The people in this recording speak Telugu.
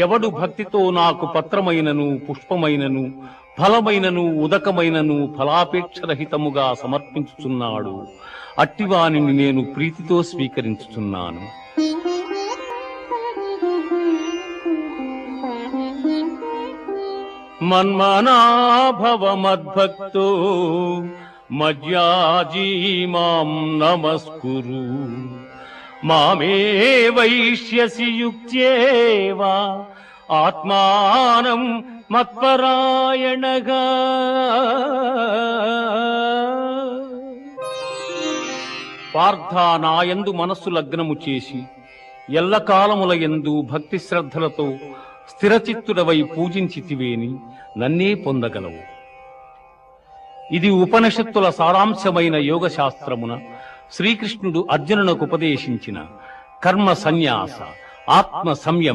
ఎవడు భక్తితో నాకు పత్రమైనను పుష్పమైనను ఫలమైనను ఉదకమైనను ఫలాపేక్షరహితముగా సమర్పించుచున్నాడు, అట్టివానిని నేను ప్రీతితో స్వీకరించుచున్నాను. మన్మనాభవ మద్భక్తో మజ్యాజీ మాం నమస్కురు, మామే వైష్యసి యుక్త్యేవా ఆత్మానం మత్పరాయణగా. పార్థ, నాయందు మనస్సు లగ్నము చేసి ఎల్లకాలముల యందు భక్తి శ్రద్ధలతో స్థిరచిత్తుడవై పూజించితివేని నన్నే పొందగలవు. ఇది ఉపనిషత్తుల సారాంశమైన యోగ శాస్త్రమున శ్రీకృష్ణుడు అర్జునునకు ఉపదేశించిన కర్మ సన్యాస ఆత్మ సంయమ